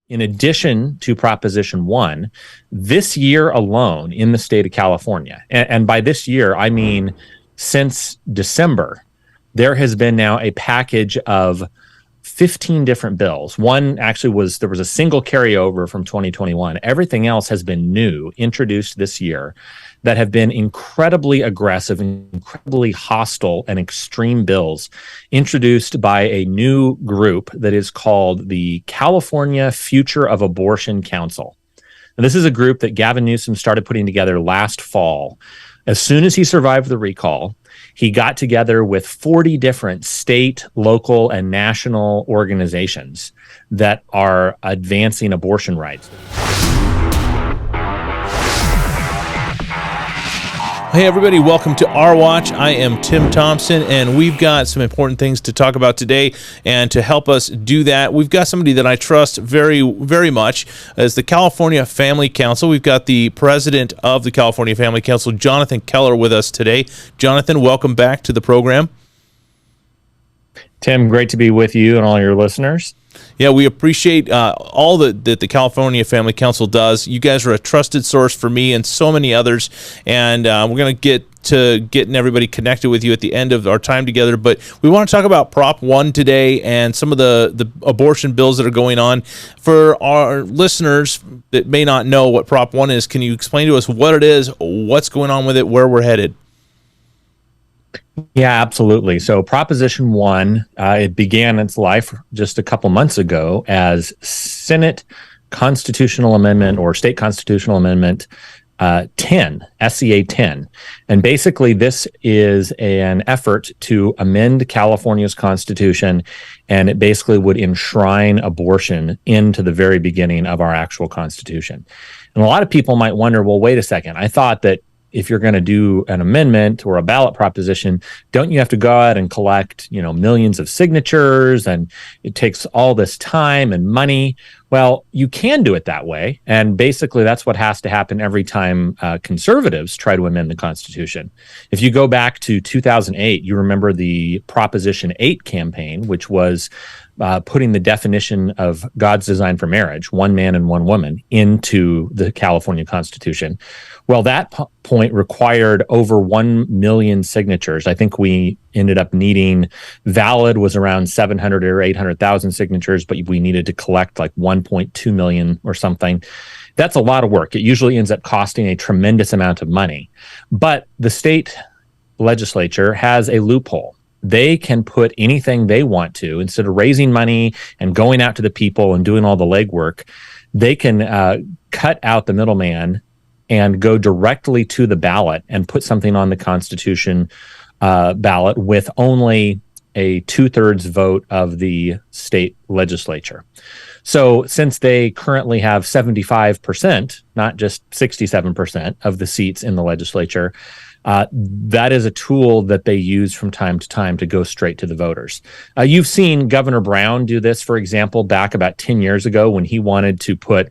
in addition to Proposition 1, this year alone in the state of California, and by this year, I mean since December, there has been now a package of 15 different bills. One actually there was a single carryover from 2021. Everything else has been new, introduced this year, that have been incredibly aggressive, incredibly hostile, and extreme bills introduced by a new group that is called the California Future of Abortion Council. And this is a group that Gavin Newsom started putting together last fall. As soon as he survived the recall, he got together with 40 different state, local, and national organizations that are advancing abortion rights. Hey everybody, welcome to Our Watch. I am Tim Thompson, and we've got some important things to talk about today. And to help us do that, we've got somebody that I trust very, very much as the California Family Council. We've got the president of the California Family Council, Jonathan Keller, with us today. Jonathan, welcome back to the program. Tim, great to be with you and all your listeners. Yeah, we appreciate all that the California Family Council does. You guys are a trusted source for me and so many others, and we're going to get to getting everybody connected with you at the end of our time together. But we want to talk about Prop 1 today and some of the abortion bills that are going on. For our listeners that may not know what Prop 1 is, can you explain to us what it is, what's going on with it, where we're headed? Yeah, absolutely. So Proposition 1, it began its life just a couple months ago as Senate Constitutional Amendment or State Constitutional Amendment 10, SCA 10. And basically this is an effort to amend California's Constitution, and it basically would enshrine abortion into the very beginning of our actual Constitution. And a lot of people might wonder, well, wait a second, I thought that if you're going to do an amendment or a ballot proposition, don't you have to go out and collect, millions of signatures, and it takes all this time and money? Well, you can do it that way. And basically that's what has to happen every time conservatives try to amend the Constitution. If you go back to 2008, you remember the Proposition 8 campaign, which was putting the definition of God's design for marriage, one man and one woman, into the California Constitution. Well, that point required over 1 million signatures. I think we ended up needing, valid was around 700 or 800,000 signatures, but we needed to collect like 1.2 million or something. That's a lot of work. It usually ends up costing a tremendous amount of money. But the state legislature has a loophole. They can put anything they want to. Instead of raising money and going out to the people and doing all the legwork, they can cut out the middleman and go directly to the ballot and put something on the Constitution ballot with only a 2/3 vote of the state legislature. So since they currently have 75%, not just 67% of the seats in the legislature, that is a tool that they use from time to time to go straight to the voters. You've seen Governor Brown do this, for example, back about 10 years ago when he wanted to put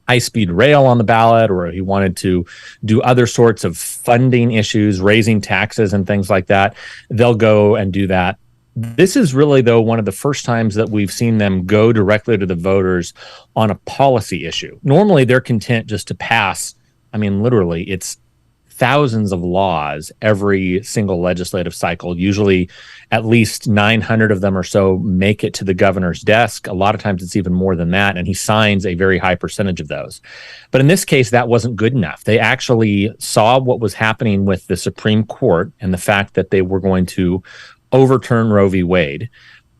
high-speed rail on the ballot, or he wanted to do other sorts of funding issues, raising taxes and things like that. They'll go and do that. This is really, though, one of the first times that we've seen them go directly to the voters on a policy issue. Normally, they're content just to pass. I mean, literally, it's thousands of laws every single legislative cycle. Usually at least 900 of them or so make it to the governor's desk. A lot of times it's even more than that, and he signs a very high percentage of those. But in this case, that wasn't good enough. They actually saw what was happening with the Supreme Court and the fact that they were going to overturn Roe v. Wade.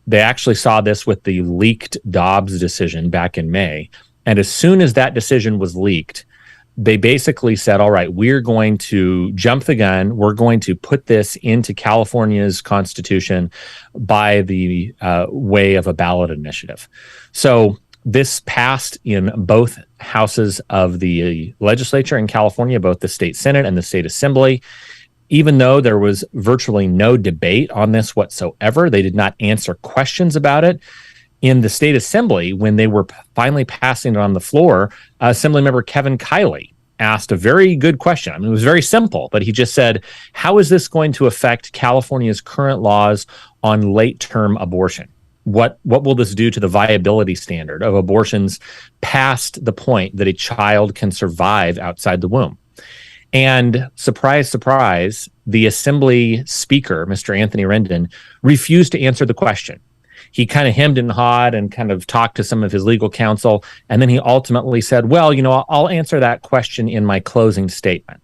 They actually saw this with the leaked Dobbs decision back in May. And as soon as that decision was leaked, they basically said, all right, we're going to jump the gun. We're going to put this into California's Constitution by the way of a ballot initiative. So this passed in both houses of the legislature in California, both the state Senate and the state Assembly. Even though there was virtually no debate on this whatsoever, they did not answer questions about it. In the state assembly, when they were finally passing it on the floor, Assemblymember Kevin Kiley asked a very good question. I mean, it was very simple, but he just said, how is this going to affect California's current laws on late-term abortion? what will this do to the viability standard of abortions past the point that a child can survive outside the womb? And surprise, surprise, the Assembly Speaker, Mr. Anthony Rendon, refused to answer the question. He kind of hemmed and hawed and kind of talked to some of his legal counsel. And then he ultimately said, well, I'll answer that question in my closing statement.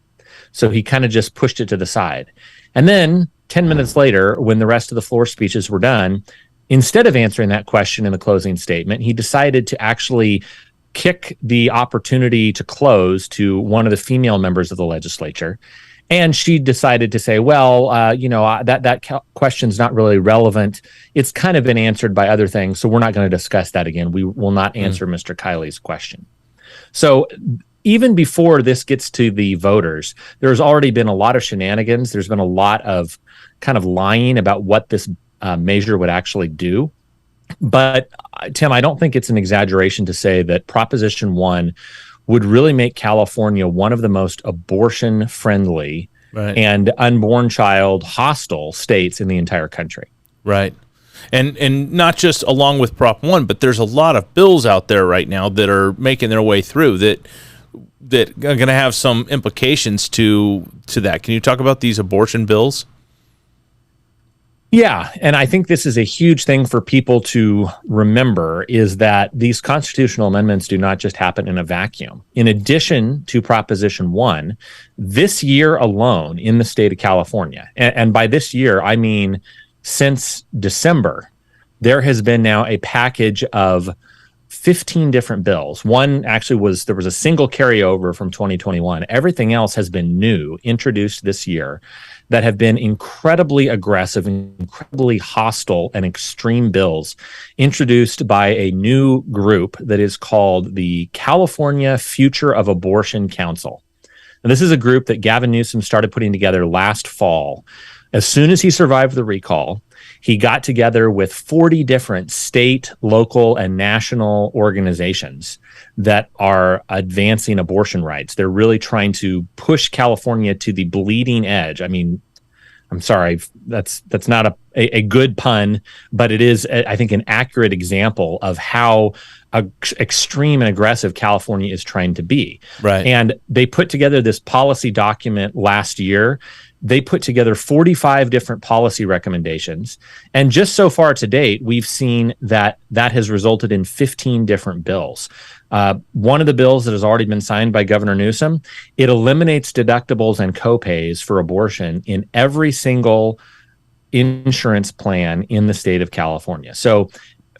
So he kind of just pushed it to the side. And then 10 minutes later, when the rest of the floor speeches were done, instead of answering that question in the closing statement, he decided to actually kick the opportunity to close to one of the female members of the legislature. And she decided to say, well, that question's not really relevant. It's kind of been answered by other things, so we're not going to discuss that again. We will not answer Mr. Kiley's question. So even before this gets to the voters, there's already been a lot of shenanigans. There's been a lot of kind of lying about what this measure would actually do. But Tim, I don't think it's an exaggeration to say that Proposition 1 would really make California one of the most abortion-friendly and unborn child hostile states in the entire country. Right. And not just along with Prop 1, but there's a lot of bills out there right now that are making their way through that are going to have some implications to that. Can you talk about these abortion bills? Yeah, and I think this is a huge thing for people to remember, is that these constitutional amendments do not just happen in a vacuum. In addition to Proposition 1, this year alone in the state of California, and by this year, I mean since December, there has been now a package of 15 different bills. One actually there was a single carryover from 2021. Everything else has been new, introduced this year, that have been incredibly aggressive, incredibly hostile, and extreme bills introduced by a new group that is called the California Future of Abortion Council. And this is a group that Gavin Newsom started putting together last fall. As soon as he survived the recall, he got together with 40 different state, local, and national organizations that are advancing abortion rights. They're really trying to push California to the bleeding edge. I mean, I'm sorry, that's not a good pun, but it is, I think, an accurate example of how extreme and aggressive California is trying to be. Right. And they put together this policy document last year. They put together 45 different policy recommendations. And just so far to date, we've seen that has resulted in 15 different bills. One of the bills that has already been signed by Governor Newsom, it eliminates deductibles and copays for abortion in every single insurance plan in the state of California. So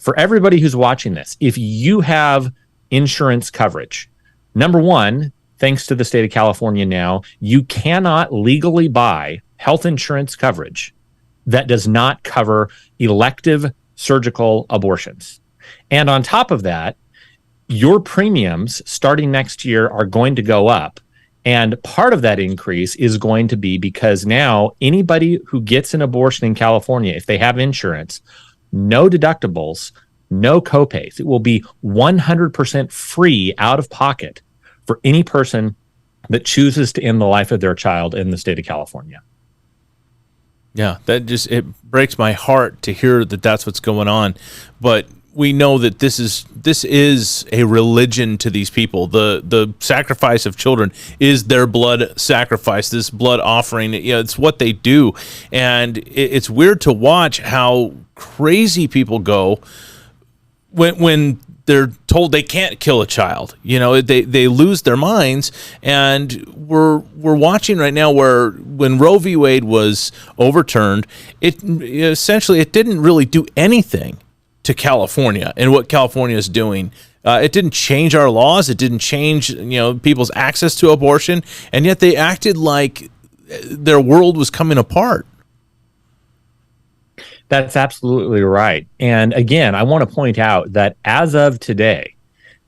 for everybody who's watching this, if you have insurance coverage, number one, thanks to the state of California now, you cannot legally buy health insurance coverage that does not cover elective surgical abortions. And on top of that, your premiums starting next year are going to go up. And part of that increase is going to be because now anybody who gets an abortion in California, if they have insurance, no deductibles, no copays. It will be 100% free out of pocket for any person that chooses to end the life of their child in the state of California. Yeah, it breaks my heart to hear that that's what's going on. But we know that this is a religion to these people. The sacrifice of children is their blood sacrifice, this blood offering. It's what they do. And it's weird to watch how crazy people go when they're told they can't kill a child. They lose their minds. And we're watching right now where when Roe v. Wade was overturned, it didn't really do anything to California and what California is doing. It didn't change our laws. It didn't change people's access to abortion. And yet they acted like their world was coming apart. That's absolutely right. And again, I want to point out that as of today,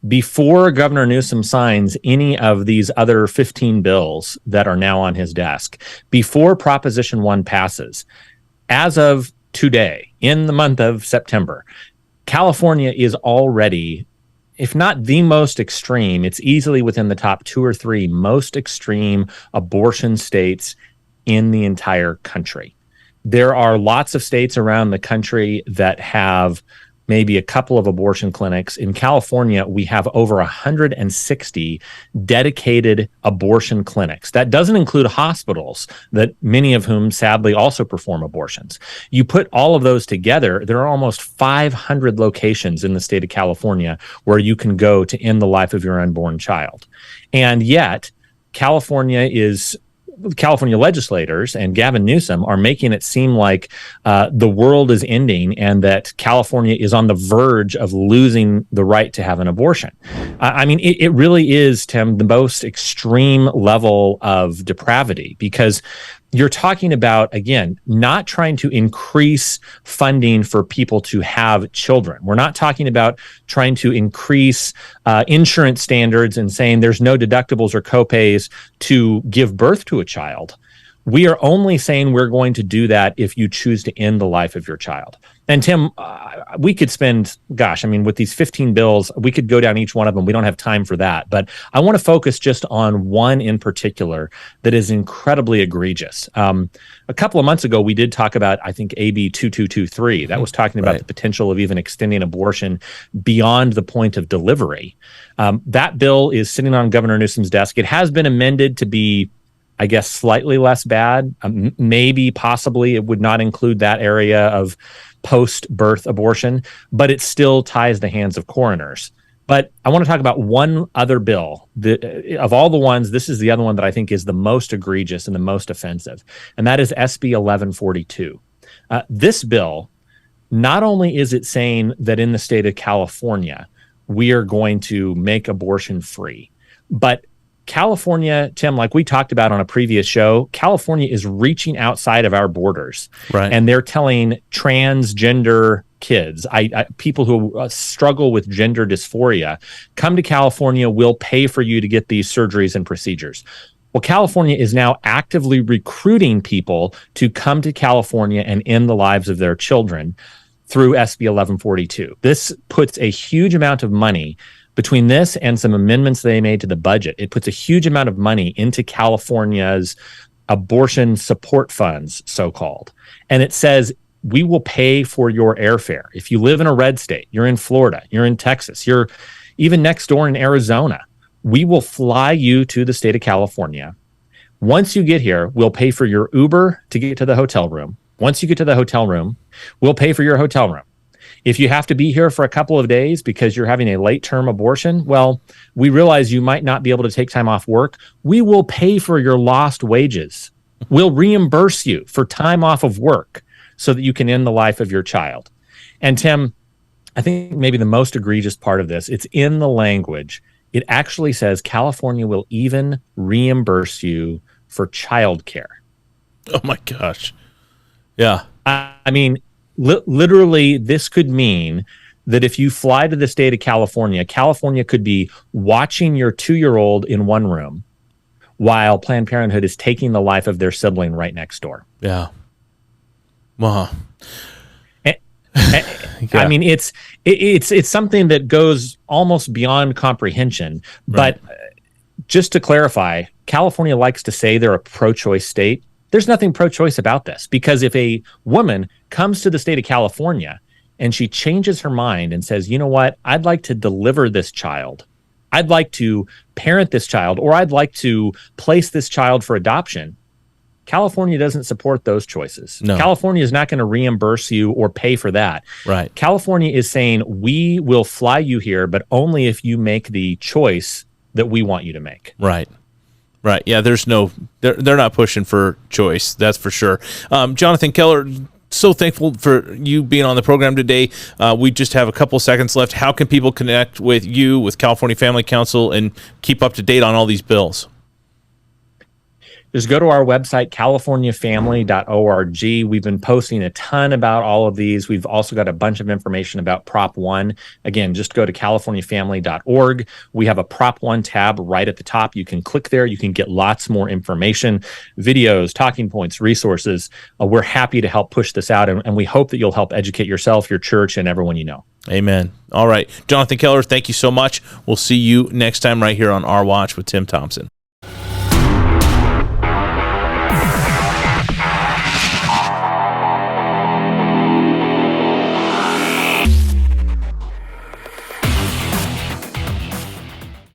before Governor Newsom signs any of these other 15 bills that are now on his desk, before Proposition 1 passes, as of today, in the month of September, California is already, if not the most extreme, it's easily within the top 2 or 3 most extreme abortion states in the entire country. There are lots of states around the country that have maybe a couple of abortion clinics. In California, we have over 160 dedicated abortion clinics. That doesn't include hospitals, that many of whom sadly also perform abortions. You put all of those together, there are almost 500 locations in the state of California where you can go to end the life of your unborn child. And yet, California legislators and Gavin Newsom are making it seem like the world is ending and that California is on the verge of losing the right to have an abortion. I mean, it really is, Tim, the most extreme level of depravity, because you're talking about, again, not trying to increase funding for people to have children. We're not talking about trying to increase insurance standards and saying there's no deductibles or copays to give birth to a child. We are only saying we're going to do that if you choose to end the life of your child. And Tim, we could spend, with these 15 bills, we could go down each one of them. We don't have time for that. But I want to focus just on one in particular that is incredibly egregious. A couple of months ago, we did talk about, I think, AB 2223. That was talking about the potential of even extending abortion beyond the point of delivery. That bill is sitting on Governor Newsom's desk. It has been amended to be, I guess, slightly less bad. Maybe, possibly, it would not include that area of post-birth abortion, but it still ties the hands of coroners. But I want to talk about one other bill. Of all the ones, this is the other one that I think is the most egregious and the most offensive, and that is SB 1142. This bill, not only is it saying that in the state of California, we are going to make abortion free, but California, Tim, like we talked about on a previous show, California is reaching outside of our borders. Right. And they're telling transgender kids, people who struggle with gender dysphoria, come to California, we'll pay for you to get these surgeries and procedures. Well, California is now actively recruiting people to come to California and end the lives of their children through SB 1142. This puts a huge amount of money between this and some amendments they made to the budget. It puts a huge amount of money into California's abortion support funds, so-called. And it says, we will pay for your airfare. If you live in a red state, you're in Florida, you're in Texas, you're even next door in Arizona, we will fly you to the state of California. Once you get here, we'll pay for your Uber to get to the hotel room. Once you get to the hotel room, we'll pay for your hotel room. If you have to be here for a couple of days because you're having a late-term abortion, well, we realize you might not be able to take time off work. We will pay for your lost wages. We'll reimburse you for time off of work so that you can end the life of your child. And Tim, I think maybe the most egregious part of this, it's in the language. It actually says California will even reimburse you for childcare. Oh my gosh. Yeah. I mean, literally, this could mean that if you fly to the state of California, California could be watching your 2-year-old in one room while Planned Parenthood is taking the life of their sibling right next door. Yeah. Wow. Yeah. I mean, it's something that goes almost beyond comprehension. But just to clarify, California likes to say they're a pro-choice state. There's nothing pro-choice about this, because if a woman comes to the state of California and she changes her mind and says, you know what, I'd like to deliver this child, I'd like to parent this child, or I'd like to place this child for adoption, California doesn't support those choices. No. California is not going to reimburse you or pay for that. Right. California is saying, we will fly you here, but only if you make the choice that we want you to make. Right. Right. Yeah, they're not pushing for choice. That's for sure. Jonathan Keller, so thankful for you being on the program today. We just have a couple seconds left. How can people connect with you, with California Family Council, and keep up to date on all these bills? Just go to our website, californiafamily.org. We've been posting a ton about all of these. We've also got a bunch of information about Prop 1. Again, just go to californiafamily.org. We have a Prop 1 tab right at the top. You can click there. You can get lots more information, videos, talking points, resources. We're happy to help push this out, and we hope that you'll help educate yourself, your church, and everyone you know. Amen. All right. Jonathan Keller, thank you so much. We'll see you next time right here on Our Watch with Tim Thompson.